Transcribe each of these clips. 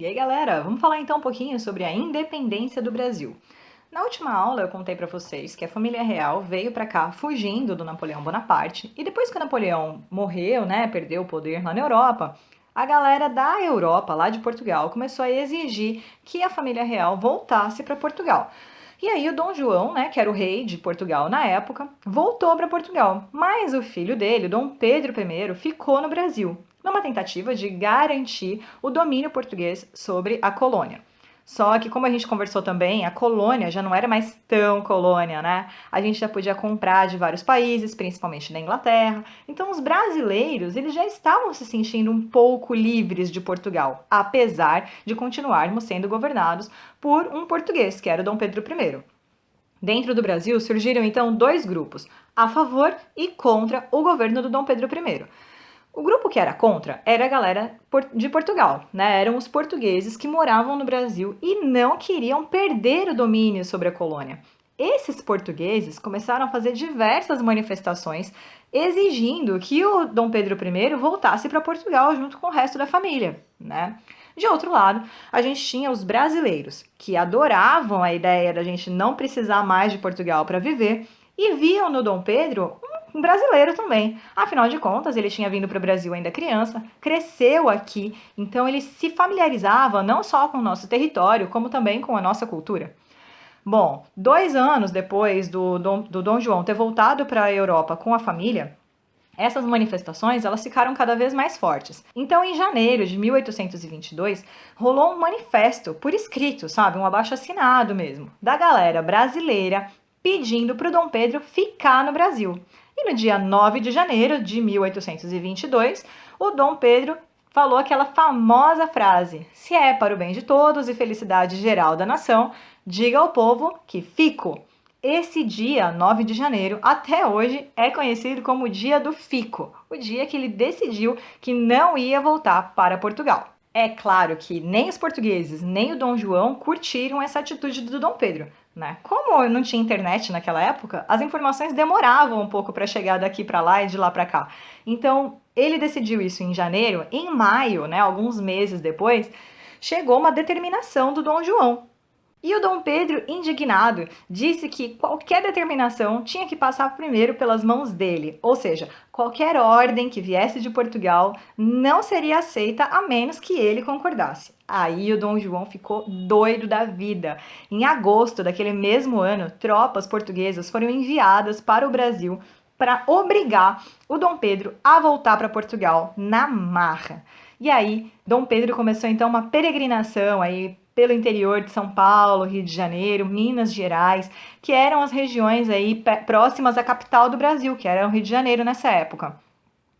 E aí, galera, vamos falar então um pouquinho sobre a independência do Brasil. Na última aula eu contei para vocês que a família real veio para cá fugindo do Napoleão Bonaparte e depois que o Napoleão morreu, né, perdeu o poder lá na Europa, a galera da Europa, lá de Portugal, começou a exigir que a família real voltasse para Portugal. E aí o Dom João, né, que era o rei de Portugal na época, voltou para Portugal, mas o filho dele, Dom Pedro I, ficou no Brasil, numa tentativa de garantir o domínio português sobre a colônia. Só que, como a gente conversou também, a colônia já não era mais tão colônia, né? A gente já podia comprar de vários países, principalmente da Inglaterra. Então, os brasileiros, eles já estavam se sentindo um pouco livres de Portugal, apesar de continuarmos sendo governados por um português, que era o Dom Pedro I. Dentro do Brasil surgiram então dois grupos, a favor e contra o governo do Dom Pedro I. O grupo que era contra era a galera de Portugal, né? Eram os portugueses que moravam no Brasil e não queriam perder o domínio sobre a colônia. Esses portugueses começaram a fazer diversas manifestações exigindo que o Dom Pedro I voltasse para Portugal junto com o resto da família, né? De outro lado, a gente tinha os brasileiros, que adoravam a ideia da gente não precisar mais de Portugal para viver e viam no Dom Pedro um brasileiro também. Afinal de contas, ele tinha vindo para o Brasil ainda criança, cresceu aqui, então ele se familiarizava não só com o nosso território, como também com a nossa cultura. Bom, 2 anos depois do Dom João ter voltado para a Europa com a família, essas manifestações elas ficaram cada vez mais fortes. Então, em janeiro de 1822, rolou um manifesto por escrito, sabe, um abaixo-assinado mesmo, da galera brasileira pedindo para o Dom Pedro ficar no Brasil. E no dia 9 de janeiro de 1822, o Dom Pedro falou aquela famosa frase: se é para o bem de todos e felicidade geral da nação, diga ao povo que fico. Esse dia, 9 de janeiro, até hoje é conhecido como o dia do fico, o dia que ele decidiu que não ia voltar para Portugal. É claro que nem os portugueses, nem o Dom João curtiram essa atitude do Dom Pedro, né? Como não tinha internet naquela época, as informações demoravam um pouco para chegar daqui para lá e de lá para cá. Então, ele decidiu isso em janeiro. Em maio, né, alguns meses depois, chegou uma determinação do Dom João. E o Dom Pedro, indignado, disse que qualquer determinação tinha que passar primeiro pelas mãos dele, ou seja, qualquer ordem que viesse de Portugal não seria aceita a menos que ele concordasse. Aí o Dom João ficou doido da vida. Em agosto daquele mesmo ano, tropas portuguesas foram enviadas para o Brasil para obrigar o Dom Pedro a voltar para Portugal na marra. E aí, Dom Pedro começou então uma peregrinação aí pelo interior de São Paulo, Rio de Janeiro, Minas Gerais, que eram as regiões aí próximas à capital do Brasil, que era o Rio de Janeiro nessa época.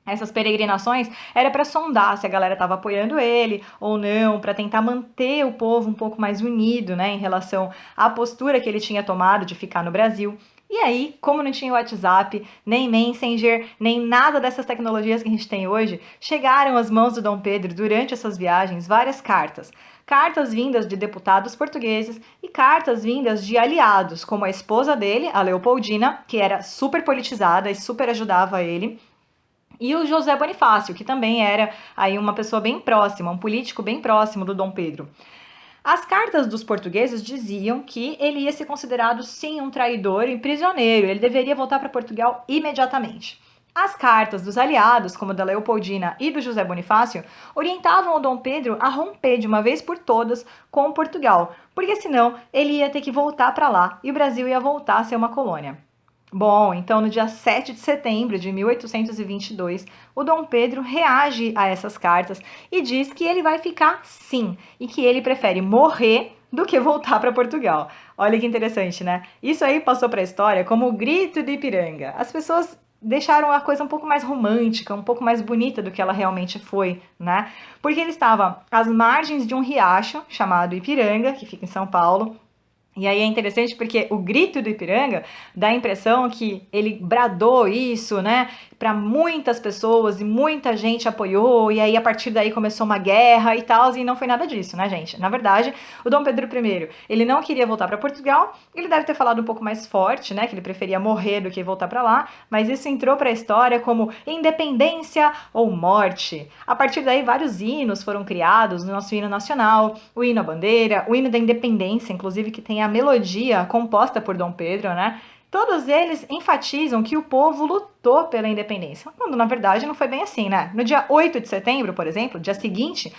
Essas peregrinações era para sondar se a galera estava apoiando ele ou não, para tentar manter o povo um pouco mais unido, né, em relação à postura que ele tinha tomado de ficar no Brasil. E aí, como não tinha WhatsApp, nem Messenger, nem nada dessas tecnologias que a gente tem hoje, chegaram às mãos do Dom Pedro durante essas viagens várias cartas. Cartas vindas de deputados portugueses e cartas vindas de aliados, como a esposa dele, a Leopoldina, que era super politizada e super ajudava ele, e o José Bonifácio, que também era aí uma pessoa bem próxima, um político bem próximo do Dom Pedro. As cartas dos portugueses diziam que ele ia ser considerado, sim, um traidor e prisioneiro. Ele deveria voltar para Portugal imediatamente. As cartas dos aliados, como da Leopoldina e do José Bonifácio, orientavam o Dom Pedro a romper de uma vez por todas com Portugal, porque senão ele ia ter que voltar para lá e o Brasil ia voltar a ser uma colônia. Bom, então no dia 7 de setembro de 1822, o Dom Pedro reage a essas cartas e diz que ele vai ficar sim, e que ele prefere morrer do que voltar para Portugal. Olha que interessante, né? Isso aí passou para a história como o grito de Ipiranga. As pessoas deixaram a coisa um pouco mais romântica, um pouco mais bonita do que ela realmente foi, né? Porque ele estava às margens de um riacho chamado Ipiranga, que fica em São Paulo. E aí é interessante porque o grito do Ipiranga dá a impressão que ele bradou isso, né, para muitas pessoas e muita gente apoiou, e aí a partir daí começou uma guerra e tal, e não foi nada disso, né, gente? Na verdade, o Dom Pedro I, ele não queria voltar para Portugal, ele deve ter falado um pouco mais forte, né, que ele preferia morrer do que voltar para lá, mas isso entrou para a história como independência ou morte. A partir daí, vários hinos foram criados, o nosso hino nacional, o hino à bandeira, o hino da independência, inclusive que tem a melodia composta por Dom Pedro, né? Todos eles enfatizam que o povo lutou pela independência, quando na verdade não foi bem assim, né? No dia 8 de setembro, por exemplo, dia seguinte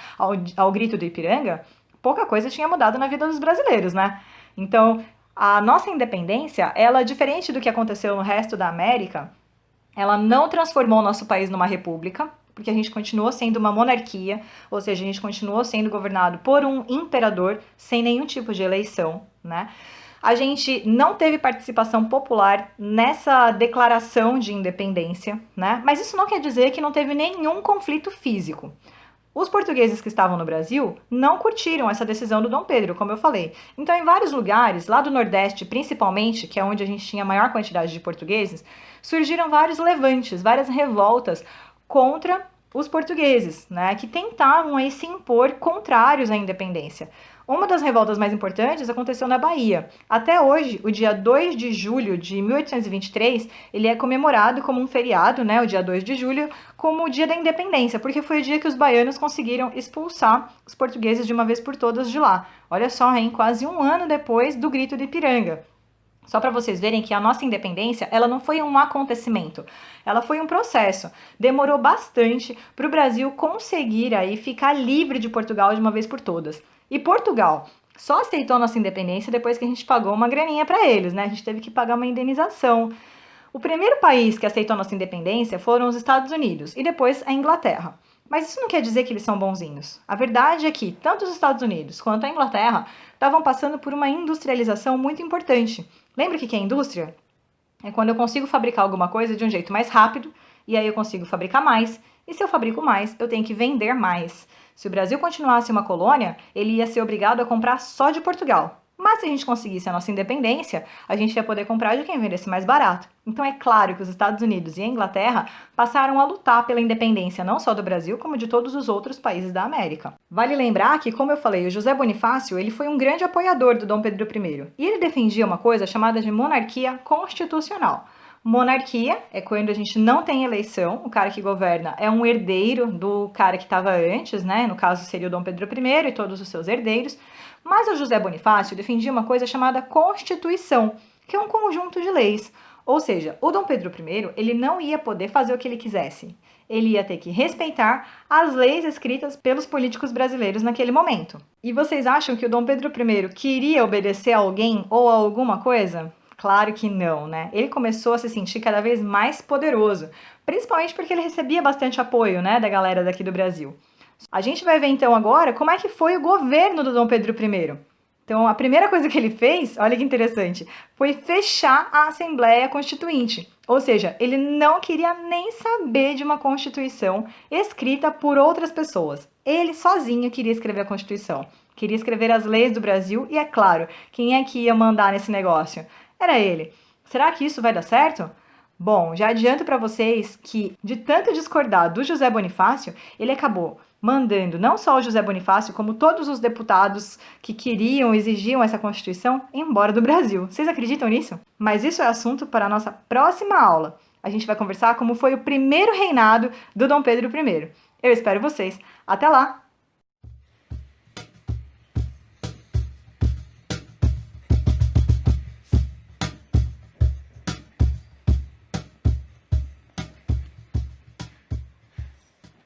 ao grito do Ipiranga, pouca coisa tinha mudado na vida dos brasileiros, né? Então, a nossa independência, ela, diferente do que aconteceu no resto da América, ela não transformou o nosso país numa república, porque a gente continuou sendo uma monarquia, ou seja, a gente continuou sendo governado por um imperador sem nenhum tipo de eleição, né? A gente não teve participação popular nessa declaração de independência, né? Mas isso não quer dizer que não teve nenhum conflito físico. Os portugueses que estavam no Brasil não curtiram essa decisão do Dom Pedro, como eu falei. Então, em vários lugares, lá do Nordeste principalmente, que é onde a gente tinha a maior quantidade de portugueses, surgiram vários levantes, várias revoltas contra os portugueses, né, que tentavam aí se impor contrários à independência. Uma das revoltas mais importantes aconteceu na Bahia. Até hoje, o dia 2 de julho de 1823, ele é comemorado como um feriado, né, o dia 2 de julho, como o dia da independência, porque foi o dia que os baianos conseguiram expulsar os portugueses de uma vez por todas de lá. Olha só, hein, quase um ano depois do Grito do Ipiranga. Só para vocês verem que a nossa independência, ela não foi um acontecimento, ela foi um processo. Demorou bastante para o Brasil conseguir aí ficar livre de Portugal de uma vez por todas. E Portugal só aceitou a nossa independência depois que a gente pagou uma graninha para eles, né? A gente teve que pagar uma indenização. O primeiro país que aceitou a nossa independência foram os Estados Unidos e depois a Inglaterra. Mas isso não quer dizer que eles são bonzinhos. A verdade é que tanto os Estados Unidos quanto a Inglaterra estavam passando por uma industrialização muito importante. Lembra o que é indústria? É quando eu consigo fabricar alguma coisa de um jeito mais rápido, e aí eu consigo fabricar mais, e se eu fabrico mais, eu tenho que vender mais. Se o Brasil continuasse uma colônia, ele ia ser obrigado a comprar só de Portugal. Mas se a gente conseguisse a nossa independência, a gente ia poder comprar de quem vendesse mais barato. Então é claro que os Estados Unidos e a Inglaterra passaram a lutar pela independência não só do Brasil, como de todos os outros países da América. Vale lembrar que, como eu falei, o José Bonifácio ele foi um grande apoiador do Dom Pedro I. E ele defendia uma coisa chamada de monarquia constitucional. Monarquia é quando a gente não tem eleição, o cara que governa é um herdeiro do cara que estava antes, né? No caso seria o Dom Pedro I e todos os seus herdeiros. Mas o José Bonifácio defendia uma coisa chamada Constituição, que é um conjunto de leis. Ou seja, o Dom Pedro I ele não ia poder fazer o que ele quisesse. Ele ia ter que respeitar as leis escritas pelos políticos brasileiros naquele momento. E vocês acham que o Dom Pedro I queria obedecer a alguém ou a alguma coisa? Claro que não, né? Ele começou a se sentir cada vez mais poderoso, principalmente porque ele recebia bastante apoio, né, da galera daqui do Brasil. A gente vai ver então agora como é que foi o governo do Dom Pedro I. Então, a primeira coisa que ele fez, olha que interessante, foi fechar a Assembleia Constituinte. Ou seja, ele não queria nem saber de uma Constituição escrita por outras pessoas. Ele sozinho queria escrever a Constituição. Queria escrever as leis do Brasil e, é claro, quem é que ia mandar nesse negócio? Era ele. Será que isso vai dar certo? Bom, já adianto para vocês que, de tanto discordar do José Bonifácio, ele acabou mandando não só o José Bonifácio, como todos os deputados que queriam, exigiam essa Constituição, embora do Brasil. Vocês acreditam nisso? Mas isso é assunto para a nossa próxima aula. A gente vai conversar como foi o primeiro reinado do Dom Pedro I. Eu espero vocês. Até lá!